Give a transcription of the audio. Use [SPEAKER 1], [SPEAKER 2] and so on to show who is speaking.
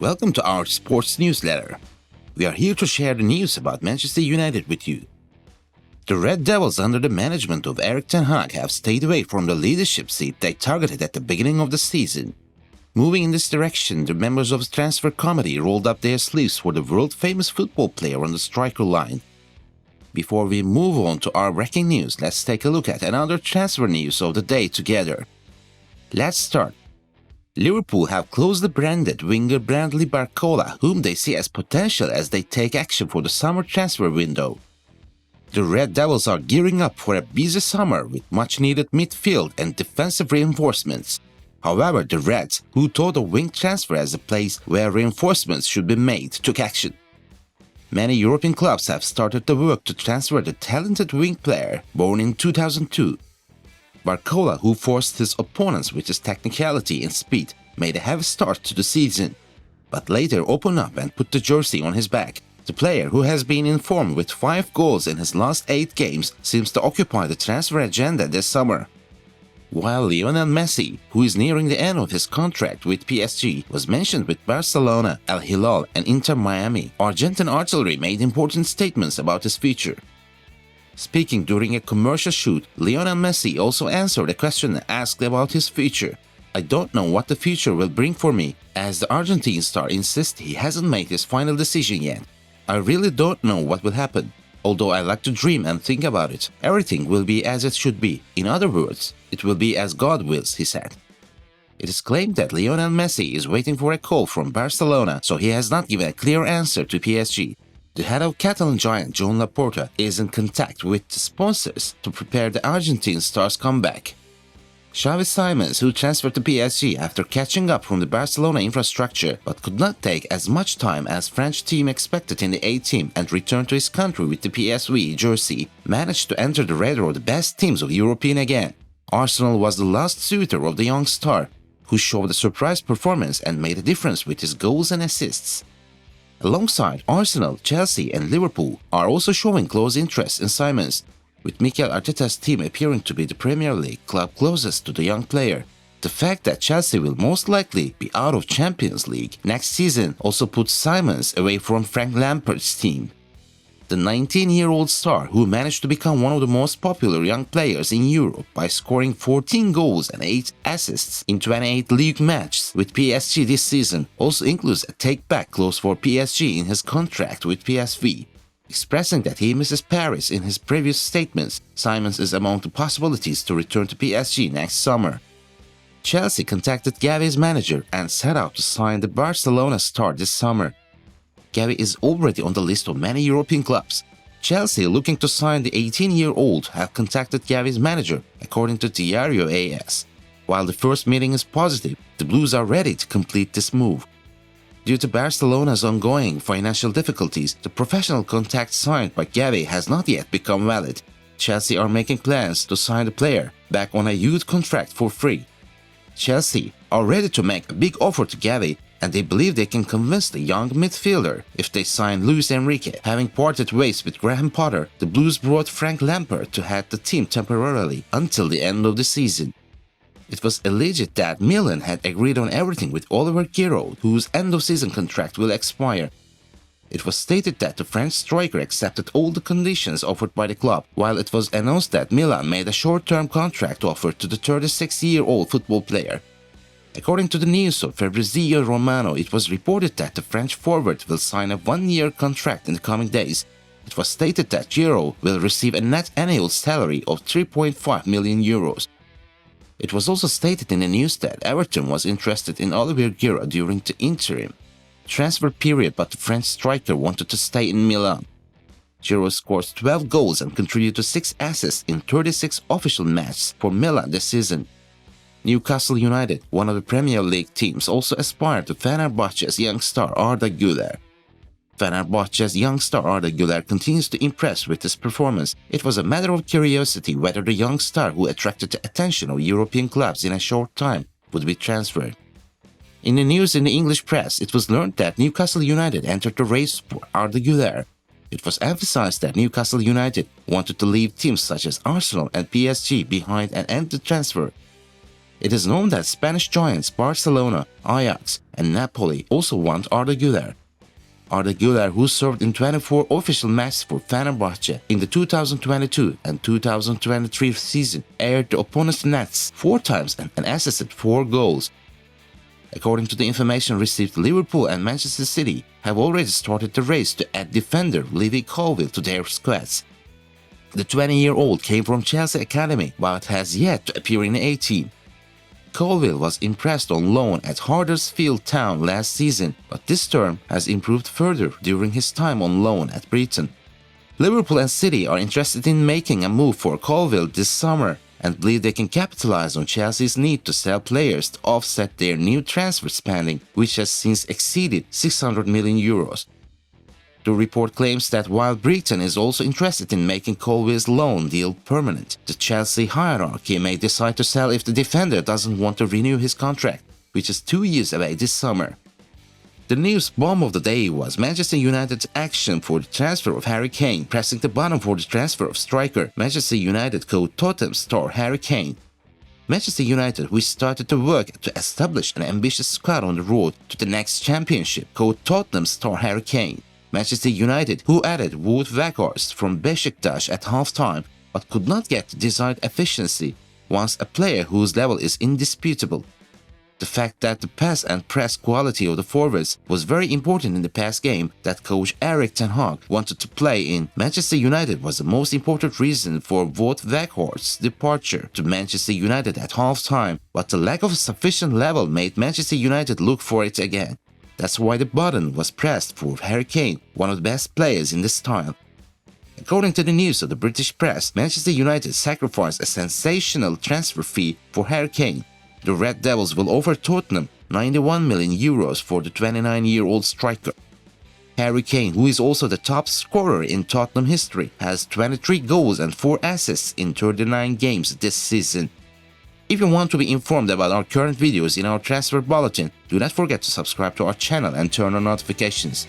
[SPEAKER 1] Welcome to our sports newsletter. We are here to share the news about Manchester United with you. The Red Devils under the management of Erik ten Hag have stayed away from the leadership seat they targeted at the beginning of the season. Moving in this direction, the members of the transfer committee rolled up their sleeves for the world-famous football player on the striker line. Before we move on to our breaking news, let's take a look at another transfer news of the day together. Let's start. Liverpool have closed the branded winger Bradley Barcola, whom they see as potential as they take action for the summer transfer window. The Red Devils are gearing up for a busy summer with much-needed midfield and defensive reinforcements. However, the Reds, who thought of wing transfer as a place where reinforcements should be made, took action. Many European clubs have started the work to transfer the talented wing player born in 2002. Barcola, who forced his opponents with his technicality and speed, made a heavy start to the season, but later opened up and put the jersey on his back. The player, who has been in form with 5 goals in his last 8 games, seems to occupy the transfer agenda this summer. While Lionel Messi, who is nearing the end of his contract with PSG, was mentioned with Barcelona, Al Hilal and Inter Miami, Argentine artillery made important statements about his future. Speaking during a commercial shoot, Lionel Messi also answered a question asked about his future. "I don't know what the future will bring for me, as the Argentine star insists he hasn't made his final decision yet. I really don't know what will happen. Although I like to dream and think about it, everything will be as it should be. In other words, it will be as God wills," he said. It is claimed that Lionel Messi is waiting for a call from Barcelona, so he has not given a clear answer to PSG. The head of Catalan giant Joan Laporta is in contact with the sponsors to prepare the Argentine star's comeback. Xavi Simons, who transferred to PSG after catching up from the Barcelona infrastructure but could not take as much time as French team expected in the A-team and returned to his country with the PSV jersey, managed to enter the radar of the best teams of European again. Arsenal was the last suitor of the young star, who showed a surprise performance and made a difference with his goals and assists. Alongside Arsenal, Chelsea and Liverpool are also showing close interest in Simons, with Mikel Arteta's team appearing to be the Premier League club closest to the young player. The fact that Chelsea will most likely be out of Champions League next season also puts Simons away from Frank Lampard's team. The 19-year-old star, who managed to become one of the most popular young players in Europe by scoring 14 goals and 8 assists in 28 league matches with PSG this season, also includes a take-back clause for PSG in his contract with PSV. Expressing that he misses Paris in his previous statements, Simons is among the possibilities to return to PSG next summer. Chelsea contacted Gavi's manager and set out to sign the Barcelona star this summer. Gavi is already on the list of many European clubs. Chelsea, looking to sign the 18-year-old, have contacted Gavi's manager, according to Diario AS. While the first meeting is positive, the Blues are ready to complete this move. Due to Barcelona's ongoing financial difficulties, the professional contract signed by Gavi has not yet become valid. Chelsea are making plans to sign the player back on a youth contract for free. Chelsea are ready to make a big offer to Gavi, and they believe they can convince the young midfielder if they sign Luis Enrique. Having parted ways with Graham Potter, the Blues brought Frank Lampard to head the team temporarily until the end of the season. It was alleged that Milan had agreed on everything with Oliver Giroud, whose end-of-season contract will expire. It was stated that the French striker accepted all the conditions offered by the club, while it was announced that Milan made a short-term contract offer to the 36-year-old football player. According to the news of Fabrizio Romano, it was reported that the French forward will sign a 1-year contract in the coming days. It was stated that Giroud will receive a net annual salary of 3.5 million euros. It was also stated in the news that Everton was interested in Olivier Giroud during the interim transfer period, but the French striker wanted to stay in Milan. Giroud scored 12 goals and contributed 6 assists in 36 official matches for Milan this season. Newcastle United, one of the Premier League teams, also aspired to Fenerbahce's young star Arda Güler. Fenerbahce's young star Arda Güler continues to impress with his performance. It was a matter of curiosity whether the young star, who attracted the attention of European clubs in a short time, would be transferred. In the news in the English press, it was learned that Newcastle United entered the race for Arda Güler. It was emphasized that Newcastle United wanted to leave teams such as Arsenal and PSG behind and end the transfer. It is known that Spanish giants Barcelona, Ajax, and Napoli also want Arda Güler. Arda Güler, who served in 24 official matches for Fenerbahce in the 2022 and 2023 season, aired the opponent's nets 4 times and assisted 4 goals. According to the information received, Liverpool and Manchester City have already started the race to add defender Levi Colwill to their squads. The 20-year-old came from Chelsea Academy but has yet to appear in the A-team. Colwill was impressed on loan at Huddersfield Town last season, but this term has improved further during his time on loan at Brighton. Liverpool and City are interested in making a move for Colwill this summer and believe they can capitalize on Chelsea's need to sell players to offset their new transfer spending, which has since exceeded €600 million. The report claims that while Brighton is also interested in making Colwill's loan deal permanent, the Chelsea hierarchy may decide to sell if the defender doesn't want to renew his contract, which is 2 years away this summer. The news bomb of the day was Manchester United's action for the transfer of Harry Kane, pressing the button for the transfer of striker Manchester United co-Tottenham star Harry Kane. Manchester United, which started to work to establish an ambitious squad on the road to the next championship, co-Tottenham star Harry Kane. Manchester United, who added Wout Weghorst from Besiktas at halftime but could not get the desired efficiency, wants a player whose level is indisputable. The fact that the pass and press quality of the forwards was very important in the past game that coach Erik ten Hag wanted to play in Manchester United was the most important reason for Wout Weghorst's departure to Manchester United at halftime, but the lack of sufficient level made Manchester United look for it again. That's why the button was pressed for Harry Kane, one of the best players in this style. According to the news of the British press, Manchester United sacrificed a sensational transfer fee for Harry Kane. The Red Devils will offer Tottenham €91 million for the 29-year-old striker. Harry Kane, who is also the top scorer in Tottenham history, has 23 goals and 4 assists in 39 games this season. If you want to be informed about our current videos in our transfer bulletin, do not forget to subscribe to our channel and turn on notifications.